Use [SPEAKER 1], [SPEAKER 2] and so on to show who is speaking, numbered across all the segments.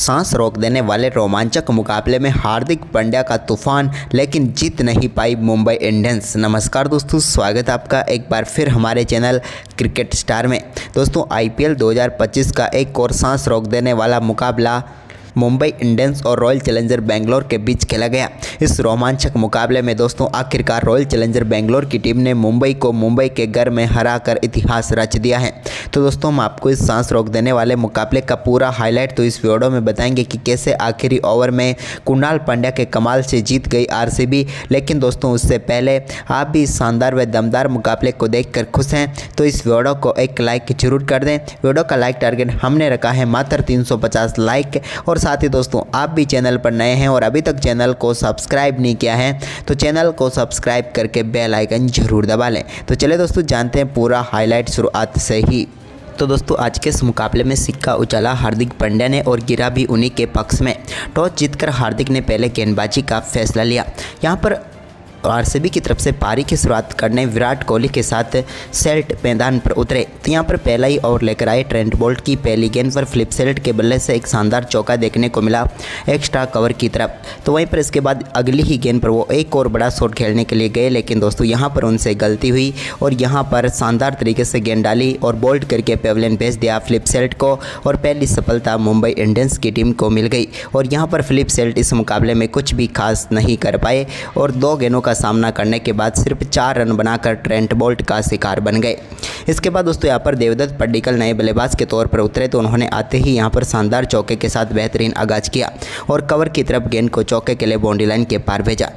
[SPEAKER 1] सांस रोक देने वाले रोमांचक मुकाबले में हार्दिक पांड्या का तूफान, लेकिन जीत नहीं पाई मुंबई इंडियंस। नमस्कार दोस्तों, स्वागत है आपका एक बार फिर हमारे चैनल क्रिकेट स्टार में। दोस्तों IPL 2025 का एक और सांस रोक देने वाला मुकाबला मुंबई इंडियंस और रॉयल चैलेंजर बेंगलोर के बीच खेला गया। इस रोमांचक मुकाबले में दोस्तों आखिरकार रॉयल चैलेंजर बेंगलोर की टीम ने मुंबई को मुंबई के घर में हराकर इतिहास रच दिया है। तो दोस्तों हम आपको इस सांस रोक देने वाले मुकाबले का पूरा हाईलाइट तो इस वीडियो में बताएंगे कि कैसे आखिरी ओवर में कुणाल पांड्या के कमाल से जीत गई RCB। लेकिन दोस्तों उससे पहले आप भी इस शानदार व दमदार मुकाबले को देखकर खुश हैं तो इस वीडियो को एक लाइक जरूर कर दें। वीडियो का लाइक टारगेट हमने रखा है मात्र 350 लाइक। और साथ ही दोस्तों आप भी चैनल पर नए हैं और अभी तक चैनल को सब्सक्राइब नहीं किया है तो चैनल को सब्सक्राइब करके बेल आइकन जरूर दबा लें। तो चलिए दोस्तों जानते हैं पूरा हाईलाइट शुरुआत से ही। तो दोस्तों आज के इस मुकाबले में सिक्का उछाला हार्दिक पांड्या ने और गिरा भी उन्हीं के पक्ष में। टॉस जीतकर हार्दिक ने पहले गेंदबाजी का फैसला लिया। यहाँ पर RCB की तरफ से पारी की शुरुआत करने विराट कोहली के साथ सेल्ट मैदान पर उतरे तो यहाँ पर पहला ही ओवर लेकर आए ट्रेंट बोल्ट की पहली गेंद पर फ्लिप सेल्ट के बल्ले से एक शानदार चौका देखने को मिला एक्स्ट्रा कवर की तरफ। तो वहीं पर इसके बाद अगली ही गेंद पर वो एक और बड़ा शॉट खेलने के लिए गए, लेकिन दोस्तों यहाँ पर उनसे गलती हुई और यहाँ पर शानदार तरीके से गेंद डाली और बोल्ट करके पेवलियन भेज दिया फ्लिप सेल्ट को और पहली सफलता मुंबई इंडियंस की टीम को मिल गई। और यहाँ पर फ्लिप सेल्ट इस मुकाबले में कुछ भी खास नहीं कर पाए और 2 गेंदों का सामना करने के बाद सिर्फ 4 रन बनाकर ट्रेंट बोल्ट का शिकार बन गए। इसके बाद दोस्तों यहाँ पर देवदत्त पड्डीकल नए बल्लेबाज के तौर पर उतरे तो उन्होंने आते ही यहाँ पर शानदार चौके के साथ बेहतरीन आगाज किया और कवर की तरफ गेंद को चौके के लिए बाउंड्री लाइन के पार भेजा।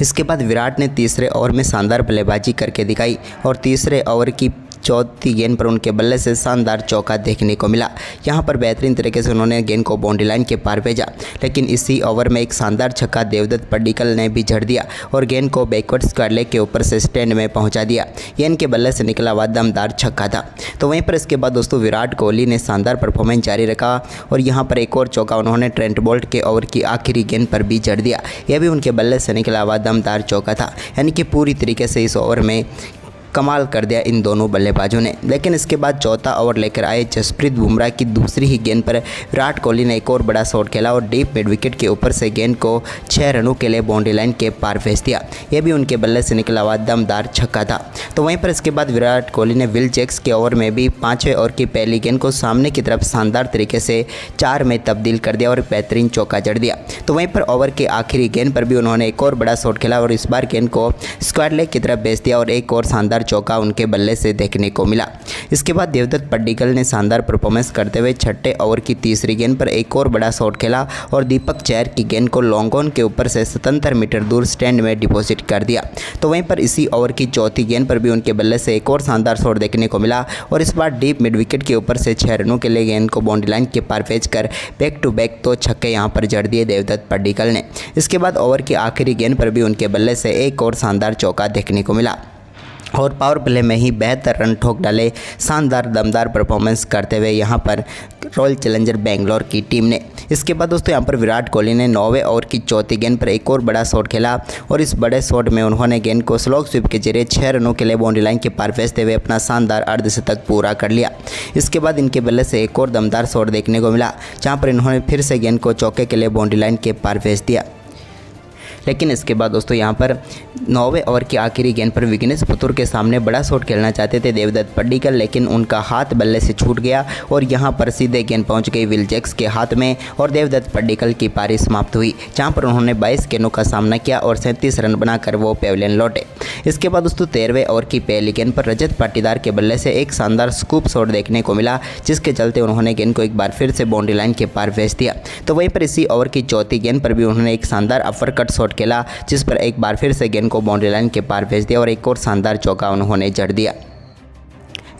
[SPEAKER 1] इसके बाद विराट ने तीसरे ओवर में शानदार बल्लेबाजी करके दिखाई और तीसरे ओवर की चौथी गेंद पर उनके बल्ले से शानदार चौका देखने को मिला। यहाँ पर बेहतरीन तरीके से उन्होंने गेंद को बाउंड्री लाइन के पार भेजा, लेकिन इसी ओवर में एक शानदार छक्का देवदत्त पड्डीकल ने भी जड़ दिया और गेंद को बैकवर्ड स्क्वायर लेग के ऊपर से स्टैंड में पहुँचा दिया। ये इनके बल्ले से निकला हुआ दमदार छक्का था। तो वहीं पर इसके बाद दोस्तों विराट कोहली ने शानदार परफॉर्मेंस जारी रखा और यहाँ पर एक और चौका उन्होंने ट्रेंट बोल्ट के ओवर की आखिरी गेंद पर भी जड़ दिया। यह भी उनके बल्ले से निकला हुआ दमदार चौका था, यानी कि पूरी तरीके से इस ओवर में कमाल कर दिया इन दोनों बल्लेबाजों ने। लेकिन इसके बाद चौथा ओवर लेकर आए जसप्रीत बुमराह की दूसरी ही गेंद पर विराट कोहली ने एक और बड़ा शॉट खेला और डीप मिड विकेट के ऊपर से गेंद को 6 रनों के लिए बाउंड्री लाइन के पार भेज दिया। यह भी उनके बल्ले से निकला हुआ दमदार छक्का था। तो वहीं पर इसके बाद विराट कोहली ने विल जैक्स के ओवर में भी 5वें ओवर की पहली गेंद को सामने की तरफ शानदार तरीके से 4 में तब्दील कर दिया और बेहतरीन चौका जड़ दिया। तो वहीं पर ओवर की आखिरी गेंद पर भी उन्होंने एक और बड़ा शॉट खेला और इस बार गेंद को स्क्वायर लेग की तरफ भेज दिया और एक और शानदार चौका उनके बल्ले से देखने को मिला। इसके बाद देवदत्त पड्डीकल ने शानदार परफॉर्मेंस करते हुए 6ठे ओवर की तीसरी गेंद पर एक और बड़ा शॉट खेला और दीपक चहर की गेंद को लॉन्ग ऑन के ऊपर से 77 मीटर दूर स्टैंड में डिपॉजिट कर दिया। तो वहीं पर इसी ओवर की चौथी गेंद पर भी उनके बल्ले से एक और शानदार शॉट देखने को मिला और इस बार डीप मिड विकेट के ऊपर से 6 रनों के लिए गेंद को बाउंड्री लाइन के पार भेजकर बैक टू बैक तो छक्के यहां पर जड़ दिए देवदत्त पड्डीकल ने। इसके बाद ओवर की आखिरी गेंद पर भी उनके बल्ले से एक और शानदार चौका देखने को मिला और पावर प्ले में ही बेहतर रन ठोक डाले शानदार दमदार परफॉर्मेंस करते हुए यहाँ पर रॉयल चैलेंजर बेंगलोर की टीम ने। इसके बाद दोस्तों यहाँ पर विराट कोहली ने 9वें ओवर की चौथी गेंद पर एक और बड़ा शॉट खेला और इस बड़े शॉट में उन्होंने गेंद को स्लो स्वीप के जरिए 6 रनों के लिए बाउंड्री लाइन के पार भेजते हुए अपना शानदार अर्धशतक पूरा कर लिया। इसके बाद इनके बल्ले से एक और दमदार शॉट देखने को मिला जहाँ पर इन्होंने फिर से गेंद को चौके के लिए बाउंड्री लाइन के पार भेज दिया। लेकिन इसके बाद दोस्तों यहाँ पर 9वें ओवर की आखिरी गेंद पर विघ्नेश पुथुर के सामने बड़ा शॉट खेलना चाहते थे देवदत्त पड्डीकल, लेकिन उनका हाथ बल्ले से छूट गया और यहाँ पर सीधे गेंद पहुँच गई विल जैक्स के हाथ में और देवदत्त पड्डीकल की पारी समाप्त हुई, जहाँ पर उन्होंने 22 गेंदों का सामना किया और 37 रन बनाकर वो पेवलियन लौटे। इसके बाद दोस्तों 13वें ओवर की पहली गेंद पर रजत पाटीदार के बल्ले से एक शानदार स्कूप शॉट देखने को मिला, जिसके चलते उन्होंने गेंद को एक बार फिर से बाउंड्री लाइन के पार भेज दिया। तो वहीं पर इसी ओवर की चौथी गेंद पर भी उन्होंने एक शानदार अपर कट शॉट खेला, जिस पर एक बार फिर से गेंद को बाउंड्री लाइन के पार भेज दिया और एक और शानदार चौका उन्होंने जड़ दिया।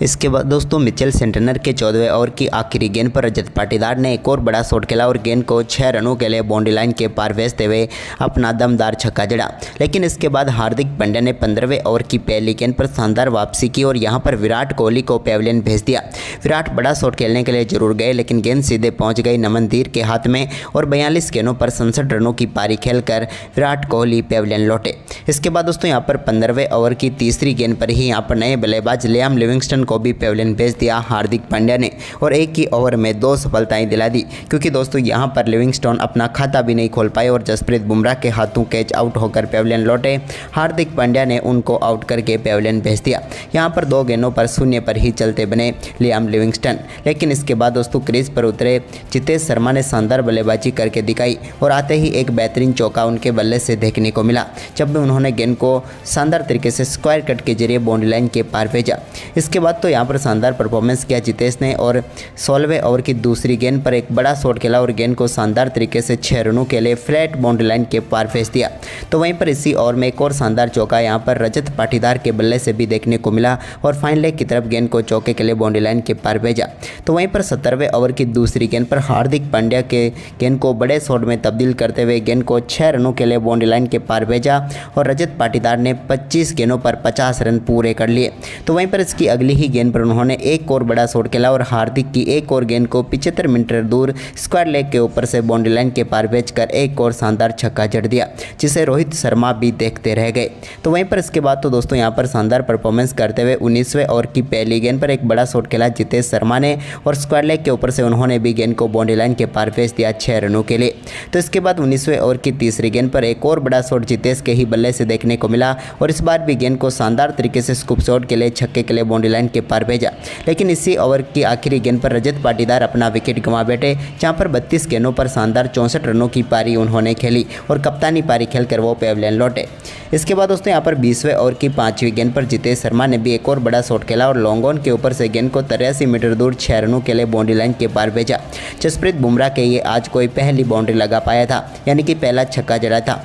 [SPEAKER 1] इसके बाद दोस्तों मिचेल सेंटनर के 14वें ओवर की आखिरी गेंद पर रजत पाटीदार ने एक और बड़ा शॉट खेला और गेंद को 6 रनों के लिए बाउंड्री लाइन के पार भेजते हुए अपना दमदार छक्का जड़ा। लेकिन इसके बाद हार्दिक पांड्या ने 15वें ओवर की पहली गेंद पर शानदार वापसी की और यहां पर विराट कोहली को पेवलियन भेज दिया। विराट बड़ा शॉट खेलने के लिए जरूर गए, लेकिन गेंद सीधे पहुंच गई नमनदीर के हाथ में और 42 गेंदों पर 67 रनों की पारी खेलकर विराट कोहली पेवलियन लौटे। इसके बाद दोस्तों यहाँ पर 15वें ओवर की तीसरी गेंद पर ही यहाँ पर नए बल्लेबाज लियाम लिविंगस्टन को भी पेविलियन भेज दिया हार्दिक पांड्या ने और एक ही ओवर में 2 सफलताएं दिला दी, क्योंकि दोस्तों यहां पर लिविंगस्टोन अपना खाता भी नहीं खोल पाए और जसप्रीत बुमराह के हाथों कैच आउट होकर पेविलियन लौटे। हार्दिक पांड्या ने उनको आउट करके पेविलियन भेज दिया। यहां पर 2 गेंदों पर 0 पर ही चलते बने लियाम लिविंगस्टन, लेकिन इसके बाद दोस्तों क्रीज पर उतरे जितेश शर्मा ने शानदार बल्लेबाजी करके दिखाई और आते ही एक बेहतरीन चौका उनके बल्ले से देखने को मिला, जब भी उन्होंने गेंद को शानदार तरीके से स्क्वायर कट के जरिए बाउंड्री लाइन के पार भेजा। इसके बाद तो यहाँ पर शानदार परफॉर्मेंस किया जितेश ने और 16वें ओवर की दूसरी गेंद पर एक बड़ा शॉट खेला और गेंद को शानदार तरीके से 6 रनों के लिए फ्लैट बाउंड्री लाइन के पार भेज दिया। तो वहीं पर इसी ओवर में एक और शानदार चौका यहाँ पर रजत पाटीदार के बल्ले से भी देखने को मिला और फाइन लेग की तरफ गेंद को चौके के लिए बाउंड्री लाइन के पार भेजा। तो वहीं पर 17वें ओवर की दूसरी गेंद पर हार्दिक पांड्या के गेंद को बड़े शॉट में तब्दील करते हुए गेंद को 6 रनों के लिए बाउंड्री लाइन के पार भेजा और रजत पाटीदार ने 25 गेंदों पर 50 रन पूरे कर लिए। तो वहीं पर इसकी अगली ही गेंद पर उन्होंने एक और बड़ा शॉट खेला और हार्दिक की एक और गेंद को 75 मीटर दूर स्क्वायर लेग के ऊपर से बाउंड्री लाइन के पार भेजकर एक और शानदार छक्का जड़ दिया, जिसे रोहित शर्मा भी देखते रह गए। तो वहीं पर इसके बाद तो दोस्तों यहाँ पर शानदार परफॉर्मेंस करते हुए 19वें ओवर की पहली गेंद पर एक बड़ा शॉट खेला जितेश शर्मा ने और स्क्वायर लेग के ऊपर से उन्होंने भी गेंद को बाउंड्री लाइन के पार भेज दिया 6 रनों के लिए। तो इसके बाद 19वें ओवर की तीसरी गेंद पर एक और बड़ा शॉट जितेश के ही बल्ले से देखने को मिला और इस बार भी गेंद को शानदार तरीके से स्कूप शॉट के लिए छक्के के लिए बाउंड्री लाइन के पार भेजा। लेकिन इसी ओवर की आखिरी गेंद पर रजत पाटीदार अपना विकेट गंवा बैठे, जहां पर 32 गेंदों पर शानदार 64 रनों की पारी उन्होंने खेली और कप्तानी पारी खेलकर वो पेविलियन लौटे। इसके बाद दोस्तों यहाँ पर 20वें ओवर की 5वीं गेंद पर जितेश शर्मा ने भी एक और बड़ा शॉट खेला और लॉन्ग ऑन के ऊपर से गेंद को 83 मीटर दूर 6 रनों के लिए बाउंड्री लाइन के पार भेजा। जसप्रीत बुमराह के ये आज कोई पहली बाउंड्री लगा पाया था, यानी कि पहला छक्का जड़ा था।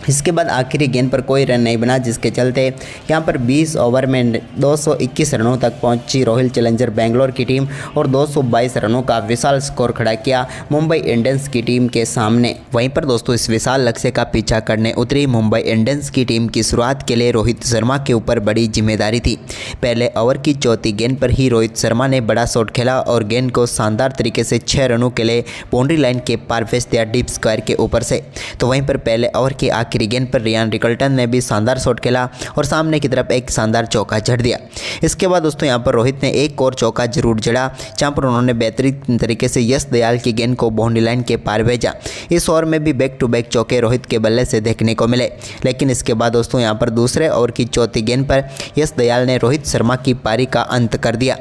[SPEAKER 1] इसके बाद आखिरी गेंद पर कोई रन नहीं बना, जिसके चलते यहाँ पर 20 ओवर में 221 रनों तक पहुंची रॉयल चैलेंजर बेंगलोर की टीम और 222 रनों का विशाल स्कोर खड़ा किया मुंबई इंडियंस की टीम के सामने। वहीं पर दोस्तों इस विशाल लक्ष्य का पीछा करने उतरी मुंबई इंडियंस की टीम की शुरुआत के लिए रोहित शर्मा के ऊपर बड़ी जिम्मेदारी थी। पहले ओवर की चौथी गेंद पर ही रोहित शर्मा ने बड़ा शॉट खेला और गेंद को शानदार तरीके से 6 रनों के लिए बाउंड्री लाइन के पार भेज दिया डीप स्क्वायर के ऊपर से। तो वहीं पर पहले ओवर की आखिरी गेंद पर रियान रिकल्टन ने भी शानदार शॉट खेला और सामने की तरफ एक शानदार चौका जड़ दिया। इसके बाद दोस्तों यहां पर रोहित ने एक और चौका जरूर जड़ा, जहां पर उन्होंने बेहतरीन तरीके से यश दयाल की गेंद को बाउंड्री लाइन के पार भेजा। इस ओवर में भी बैक टू बैक चौके रोहित के बल्ले से देखने को मिले, लेकिन इसके बाद दोस्तों यहां पर दूसरे ओवर की चौथी गेंद पर यश दयाल ने रोहित शर्मा की पारी का अंत कर दिया।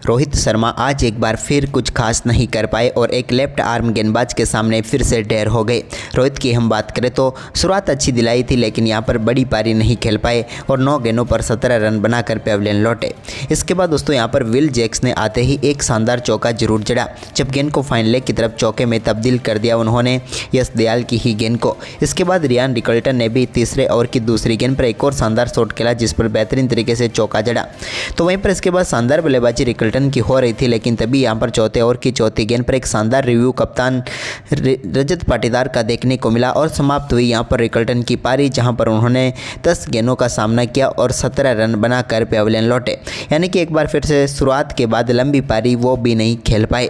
[SPEAKER 1] रोहित शर्मा आज एक बार फिर कुछ खास नहीं कर पाए और एक लेफ्ट आर्म गेंदबाज के सामने फिर से ढेर हो गए। रोहित की हम बात करें तो शुरुआत अच्छी दिलाई थी, लेकिन यहां पर बड़ी पारी नहीं खेल पाए और 9 गेंदों पर 17 रन बनाकर पेविलियन लौटे। इसके बाद दोस्तों यहां पर विल जैक्स ने आते ही एक शानदार चौका जरूर जड़ा, जब गेंद को फाइन लेग की तरफ चौके में तब्दील कर दिया उन्होंने यश दयाल की ही गेंद को। इसके बाद रियान रिकल्टन ने भी तीसरे ओवर की दूसरी गेंद पर एक और शानदार शॉट खेला, जिस पर बेहतरीन तरीके से चौका जड़ा। तो वहीं पर इसके बाद शानदार बल्लेबाजी रिकल्टन की हो रही थी, लेकिन तभी यहां पर चौथे ओवर की चौथी गेंद पर एक शानदार रिव्यू कप्तान रजत पाटीदार का देखने को मिला और समाप्त हुई यहां पर रिकल्टन की पारी, जहां पर उन्होंने 10 गेंदों का सामना किया और 17 रन बनाकर पेविलियन लौटे। यानी कि एक बार फिर से शुरुआत के बाद लंबी पारी वो भी नहीं खेल पाए,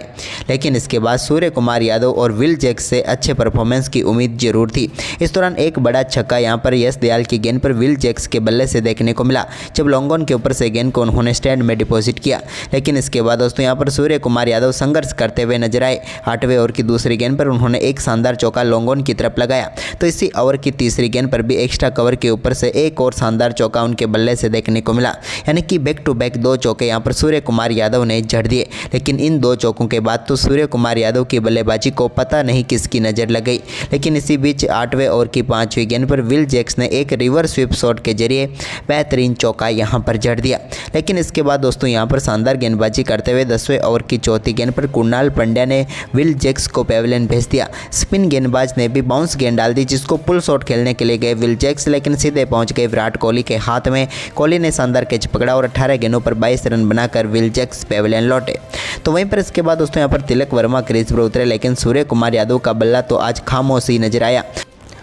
[SPEAKER 1] लेकिन इसके बाद सूर्य कुमार यादव और विल जैक्स से अच्छे परफॉर्मेंस की उम्मीद जरूर थी। इस दौरान एक बड़ा छक्का यहां पर यश दयाल की गेंद पर विल जैक्स के बल्ले से देखने को मिला, जब लॉन्ग ऑन के ऊपर से गेंद को उन्होंने स्टैंड में डिपॉजिट किया। लेकिन इसके बाद दोस्तों यहां पर सूर्य कुमार यादव संघर्ष करते हुए नजर आए। 8वें ओवर की दूसरी गेंद पर उन्होंने एक शानदार चौका लॉन्ग ऑन की तरफ लगाया। तो इसी ओवर की तीसरी गेंद पर भी एक्स्ट्रा कवर के ऊपर से एक और शानदार चौका उनके बल्ले से देखने को मिला, यानी कि बैक टू बैक 2 चौके यहां पर सूर्य कुमार यादव ने जड़ दिए। लेकिन इन 2 चौकों के बाद तो सूर्य कुमार यादव की बल्लेबाजी को पता नहीं किसकी नज़र लग गई। लेकिन इसी बीच 8वें ओवर की 5वीं गेंद पर विल जैक्स ने एक रिवर्स स्वीप शॉट के जरिए बेहतरीन चौका यहां पर जड़ दिया। लेकिन इसके बाद दोस्तों यहां पर शानदार गेंदबाजी करते हुए 10वें ओवर की चौथी गेंद पर कुणाल पंड्या ने विल जैक्स को पेविलियन भेज दिया। स्पिन गेंदबाज ने भी बाउंस गेंद डाल दी, जिसको पुल शॉट खेलने के लिए गए विल जैक्स, लेकिन सीधे पहुंच गए विराट कोहली के हाथ में। कोहली ने शानदार कैच पकड़ा और 18 गेंदों पर 22 रन बनाकर विल जैक्स पेविलियन लौटे। तो वहीं पर इसके बाद दोस्तों यहाँ पर तिलक वर्मा क्रीज पर उतरे, लेकिन सूर्य कुमार यादव का बल्ला तो आज खामोश ही नजर आया।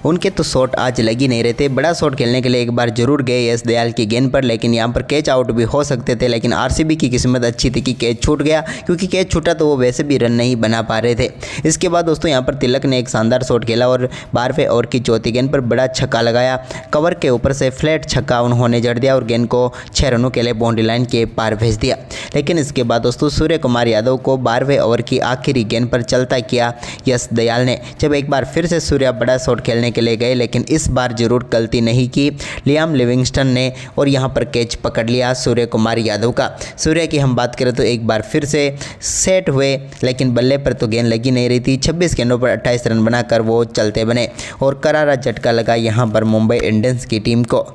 [SPEAKER 1] उनके तो शॉट आज लग ही नहीं रहे थे। बड़ा शॉट खेलने के लिए एक बार जरूर गए यश दयाल की गेंद पर, लेकिन यहाँ पर कैच आउट भी हो सकते थे, लेकिन आरसीबी की किस्मत अच्छी थी कि कैच छूट गया, क्योंकि कैच छूटा तो वो वैसे भी रन नहीं बना पा रहे थे। इसके बाद दोस्तों यहाँ पर तिलक ने एक शानदार शॉट खेला और 12वें ओवर की चौथी गेंद पर बड़ा छक्का लगाया। कवर के ऊपर से फ्लैट छक्का उन्होंने जड़ दिया और गेंद को 6 रनों के लिए बाउंड्री लाइन के पार भेज दिया। लेकिन इसके बाद दोस्तों सूर्य कुमार यादव को 12वें ओवर की आखिरी गेंद पर चलता किया यश दयाल ने, जब एक बार फिर से सूर्य बड़ा शॉट खेलने के लिए गए, लेकिन इस बार जरूर गलती नहीं की लियाम लिविंगस्टन ने और यहाँ पर कैच पकड़ लिया सूर्य कुमार यादव का। सूर्य की हम बात करें तो एक बार फिर से सेट हुए, लेकिन बल्ले पर तो गेंद लगी नहीं रही थी। 26 गेंदों पर 28 रन बनाकर वो चलते बने और करारा झटका लगा यहाँ पर मुंबई इंडियंस की टीम को।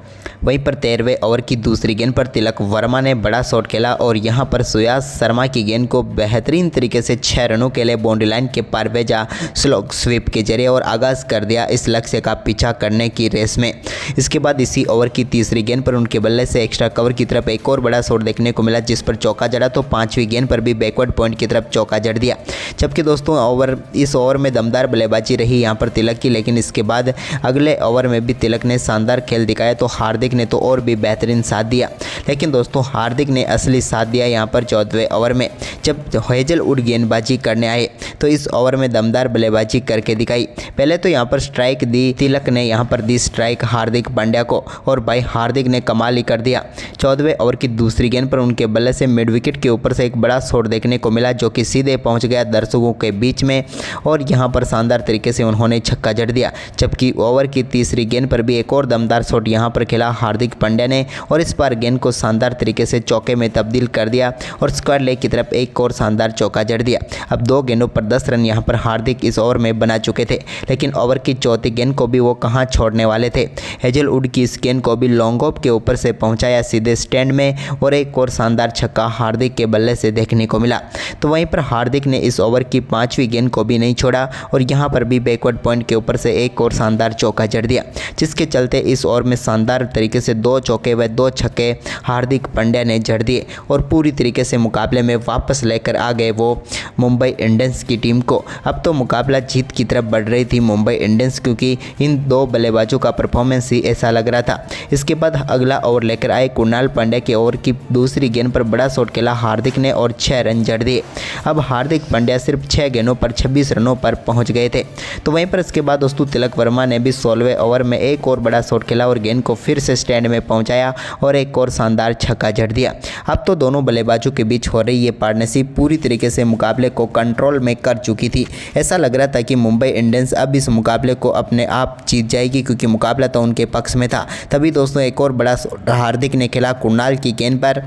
[SPEAKER 1] वहीं पर 13वें ओवर की दूसरी गेंद पर तिलक वर्मा ने बड़ा शॉट खेला और यहां पर सुयास शर्मा की गेंद को बेहतरीन तरीके से 6 रनों के लिए बाउंड्री लाइन के पार भेजा स्लोग स्वीप के जरिए और आगाज कर दिया इस लक्ष्य का पीछा करने की रेस में। इसके बाद इसी ओवर की तीसरी गेंद पर उनके बल्ले से एक्स्ट्रा कवर की तरफ एक और बड़ा शॉट देखने को मिला, जिस पर चौका जड़ा, तो 5वीं गेंद पर भी बैकवर्ड पॉइंट की तरफ चौका जड़ दिया। जबकि दोस्तों इस ओवर में दमदार बल्लेबाजी रही यहाँ पर तिलक की, लेकिन इसके बाद अगले ओवर में भी तिलक ने शानदार खेल दिखाया, तो हार्दिक ने तो और भी बेहतरीन साथ दिया। लेकिन दोस्तों हार्दिक ने असली साथ दिया यहाँ पर 14वें ओवर में, जब हेजलवुड गेंदबाजी करने आए तो इस ओवर में दमदार बल्लेबाजी करके दिखाई। पहले तो यहाँ पर स्ट्राइक दी तिलक ने, यहाँ पर दी स्ट्राइक हार्दिक पांड्या को और भाई हार्दिक ने कमाल ही कर दिया। 14वें ओवर की दूसरी गेंद पर उनके बल्ले से मिड विकेट के ऊपर से एक बड़ा शॉट देखने को मिला, जो कि सीधे पहुँच गया दर्शकों के बीच में और यहाँ पर शानदार तरीके से उन्होंने छक्का जड़ दिया। जबकि ओवर की तीसरी गेंद पर भी एक और दमदार शॉट यहाँ पर खेला हार्दिक पांड्या ने और इस बार गेंद को शानदार तरीके से चौके में तब्दील कर दिया और स्क्वायर लेग की तरफ एक और शानदार चौका जड़ दिया। अब 2 गेंदों पर 10 रन यहाँ पर हार्दिक इस ओवर में बना चुके थे, लेकिन ओवर की चौथी गेंद को भी वो कहाँ छोड़ने वाले थे। हेजलवुड की इस गेंद को भी लॉन्ग ऑफ के ऊपर से पहुंचाया सीधे स्टैंड में और एक और शानदार छक्का हार्दिक के बल्ले से देखने को मिला। तो वहीं पर हार्दिक ने इस ओवर की 5वीं गेंद को भी नहीं छोड़ा और यहाँ पर भी बैकवर्ड पॉइंट के ऊपर से एक और शानदार चौका जड़ दिया, जिसके चलते इस ओवर में शानदार तरीके से 2 चौके व 2 छक्के हार्दिक पांड्या ने जड़ दिए और पूरी तरीके से मुकाबले में वापस लेकर आ गए वो मुंबई इंडियंस की टीम को। अब तो मुकाबला जीत की तरफ बढ़ रही थी मुंबई इंडियंस, क्योंकि इन 2 बल्लेबाजों का परफॉर्मेंस ही ऐसा लग रहा था। इसके बाद अगला ओवर लेकर आए कुणाल पांड्या के ओवर की दूसरी गेंद पर बड़ा शॉट खेला हार्दिक ने और 6 रन जड़ दिए। अब हार्दिक पांड्या सिर्फ 6 गेंदों पर 26 रनों पर पहुंच गए थे। तो वहीं पर इसके बाद दोस्तों तिलक वर्मा ने भी 16वें ओवर में एक और बड़ा शॉट खेला और गेंद को फिर से स्टैंड में पहुंचाया और एक और शानदार छक्का जड़ दिया। अब तो दोनों बल्लेबाजों के बीच हो रही ये पार्टनरशिप पूरी तरीके से मुकाबले को कंट्रोल में कर चुकी थी। ऐसा लग रहा था कि मुंबई इंडियंस अब इस मुकाबले को अपने आप जीत जाएगी, क्योंकि मुकाबला तो उनके पक्ष में था। तभी दोस्तों एक और बड़ा हार्दिक ने खेला कुणाल की गेंद पर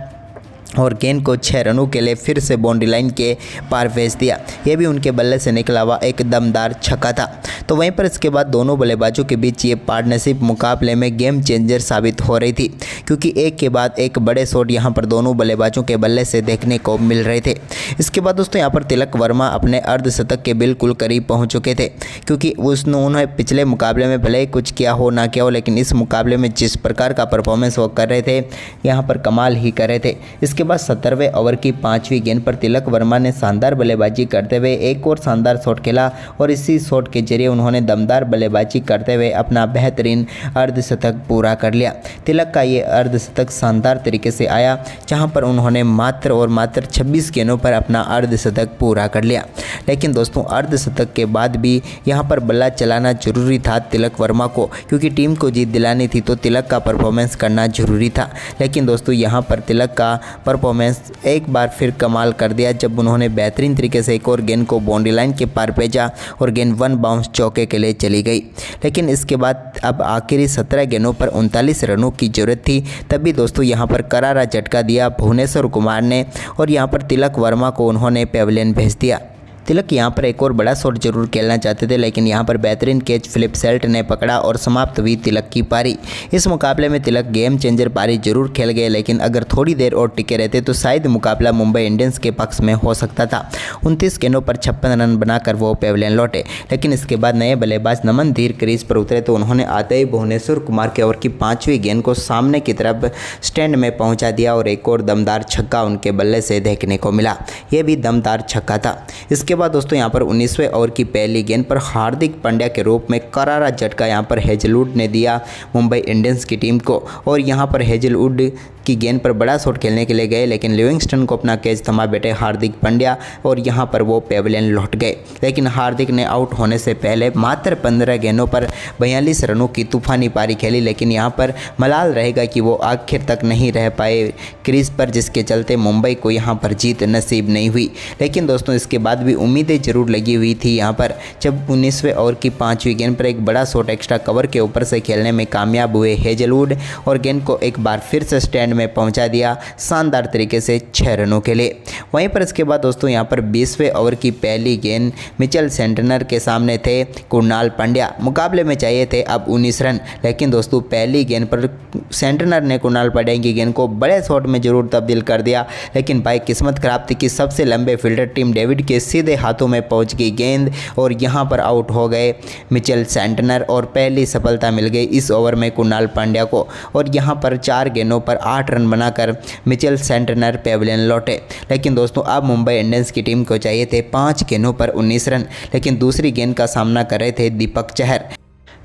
[SPEAKER 1] और गेंद को 6 रनों के लिए फिर से बाउंड्री लाइन के पार भेज दिया। यह भी उनके बल्ले से निकला हुआ एक दमदार छक्का था। तो वहीं पर इसके बाद दोनों बल्लेबाजों के बीच ये पार्टनरशिप मुकाबले में गेम चेंजर साबित हो रही थी, क्योंकि एक के बाद एक बड़े शॉट यहाँ पर दोनों बल्लेबाजों के बल्ले से देखने को मिल रहे थे। इसके बाद दोस्तों यहाँ पर तिलक वर्मा अपने अर्धशतक के बिल्कुल करीब पहुँच चुके थे, क्योंकि उन्होंने पिछले मुकाबले में भले ही कुछ किया हो ना किया हो, लेकिन इस मुकाबले में जिस प्रकार का परफॉर्मेंस वो कर रहे थे यहाँ पर कमाल ही कर रहे थे। इसके बाद 17वें ओवर की 5वीं गेंद पर तिलक वर्मा ने शानदार बल्लेबाजी करते हुए एक और शानदार शॉट खेला और इसी शॉट के जरिए उन्होंने दमदार बल्लेबाजी करते हुए अपना बेहतरीन अर्धशतक पूरा कर लिया। तिलक का ये अर्धशतक शानदार तरीके से आया, जहां पर उन्होंने मात्र और मात्र 26 गेंदों पर अपना अर्धशतक पूरा कर लिया। लेकिन दोस्तों अर्धशतक के बाद भी यहां पर बल्ला चलाना जरूरी था तिलक वर्मा को, क्योंकि टीम को जीत दिलानी थी तो तिलक का परफॉर्मेंस करना जरूरी था। लेकिन दोस्तों यहां पर तिलक का परफॉर्मेंस एक बार फिर कमाल कर दिया, जब उन्होंने बेहतरीन तरीके से एक और गेंद को बाउंड्री लाइन के पार भेजा और गेंद 1 बाउंस चौके के लिए चली गई। लेकिन इसके बाद अब आखिरी 17 गेंदों पर 39 रनों की जरूरत थी। तभी दोस्तों यहां पर करारा झटका दिया भुवनेश्वर कुमार ने और यहां पर तिलक वर्मा को उन्होंने पेविलियन भेज दिया। तिलक यहाँ पर एक और बड़ा शॉट जरूर खेलना चाहते थे, लेकिन यहाँ पर बेहतरीन कैच फिलिप सेल्ट ने पकड़ा और समाप्त हुई तिलक की पारी। इस मुकाबले में तिलक गेम चेंजर पारी जरूर खेल गए, लेकिन अगर थोड़ी देर और टिके रहते तो शायद मुकाबला मुंबई इंडियंस के पक्ष में हो सकता था। 29 गेंदों पर 56 रन बनाकर वो पेविलियन लौटे। लेकिन इसके बाद नए बल्लेबाज नमन धीर क्रीज पर उतरे तो उन्होंने आते ही भुवनेश्वर कुमार के ओवर की 5वीं गेंद को सामने की तरफ स्टैंड में पहुँचा दिया और एक और दमदार छक्का उनके बल्ले से देखने को मिला। यह भी दमदार छक्का था। इसके बाद दोस्तों यहाँ पर 19वें ओवर की पहली गेंद पर हार्दिक पांड्या के रूप में करारा झटका यहाँ पर हेजलवुड ने दिया मुंबई इंडियंस की टीम को। और यहाँ पर हेजलवुड की गेंद पर बड़ा शॉट खेलने के लिए गए, लेकिन लिविंगस्टन को अपना कैच थमा बैठे हार्दिक पांड्या और यहाँ पर वो पेविलियन लौट गए। लेकिन हार्दिक ने आउट होने से पहले मात्र 15 गेंदों पर 42 रनों की तूफानी पारी खेली, लेकिन यहाँ पर मलाल रहेगा कि वो आखिर तक नहीं रह पाए क्रीज पर, जिसके चलते मुंबई को यहाँ पर जीत नसीब नहीं हुई। लेकिन दोस्तों इसके बाद भी उम्मीदें जरूर लगी हुई थी यहाँ पर, जब 19वें ओवर की 5वीं गेंद पर एक बड़ा शॉट एक्स्ट्रा कवर के ऊपर से खेलने में कामयाब हुए हेजलवुड और गेंद को एक बार फिर से स्टैंड में पहुंचा दिया शानदार तरीके से 6 रनों के लिए। वहीं पर इसके बाद दोस्तों यहाँ पर 20वें ओवर की पहली गेंद मिचेल सेंटनर के सामने थे कुणाल पांड्या। मुकाबले में चाहिए थे अब 19 रन, लेकिन दोस्तों पहली गेंद पर सेंटनर ने कुणाल पांड्या की गेंद को बड़े शॉट में जरूर तब्दील कर दिया, लेकिन भाई किस्मत खराब थी कि सबसे लंबे फील्डर टिम डेविड के सीधे हाथों में पहुंच गई गेंद और यहाँ पर आउट हो गए मिचेल सेंटनर और पहली सफलता मिल गई इस ओवर में कुणाल पांड्या को। और यहाँ पर 4 गेंदों पर 8 रन बनाकर मिचेल सेंटनर पेविलियन लौटे। लेकिन दोस्तों अब मुंबई इंडियंस की टीम को चाहिए थे 5 गेंदों पर 19 रन, लेकिन दूसरी गेंद का सामना कर रहे थे दीपक चहर।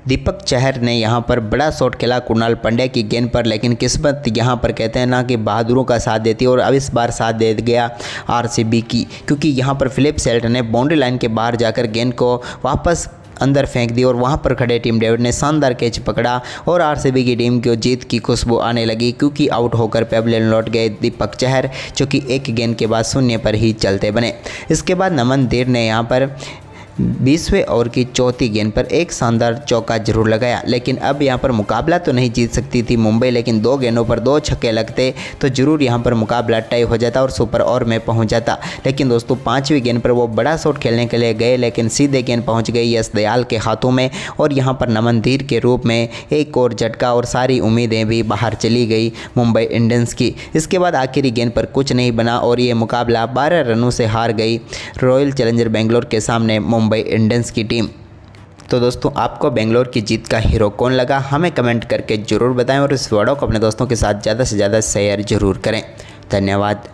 [SPEAKER 1] दीपक चहर ने यहाँ पर बड़ा शॉट खेला कुणाल पांड्या की गेंद पर, लेकिन किस्मत यहाँ पर कहते हैं ना कि बहादुरों का साथ देती है और अब इस बार साथ दे गया आरसीबी की, क्योंकि यहाँ पर फिलिप सेल्ट ने बाउंड्री लाइन के बाहर जाकर गेंद को वापस अंदर फेंक दी और वहां पर खड़े टिम डेविड ने शानदार कैच पकड़ा और आरसीबी की टीम को जीत की खुशबू आने लगी, क्योंकि आउट होकर पेविलियन लौट गए दीपक चहर, जो कि एक गेंद के बाद 0 पर ही चलते बने। इसके बाद नमन धीर ने यहां पर 20वें ओवर की 4थी गेंद पर एक शानदार चौका जरूर लगाया, लेकिन अब यहां पर मुकाबला तो नहीं जीत सकती थी मुंबई, लेकिन 2 गेंदों पर 2 छक्के लगते तो जरूर यहां पर मुकाबला टाई हो जाता और सुपर ओवर में पहुंच जाता। लेकिन दोस्तों 5वीं गेंद पर वो बड़ा शॉट खेलने के लिए गए, लेकिन सीधे गेंद पहुंच गई यश दयाल के हाथों में और यहां पर नमन धीर के रूप में एक और झटका और सारी उम्मीदें भी बाहर चली गई मुंबई इंडियंस की। इसके बाद आखिरी गेंद पर कुछ नहीं बना और ये मुकाबला 12 रनों से हार गई रॉयल चैलेंजर बेंगलोर के सामने मुंबई इंडियंस की टीम। तो दोस्तों आपको बेंगलोर की जीत का हीरो कौन लगा, हमें कमेंट करके ज़रूर बताएं और इस वीडियो को अपने दोस्तों के साथ ज़्यादा से ज़्यादा शेयर ज़रूर करें। धन्यवाद।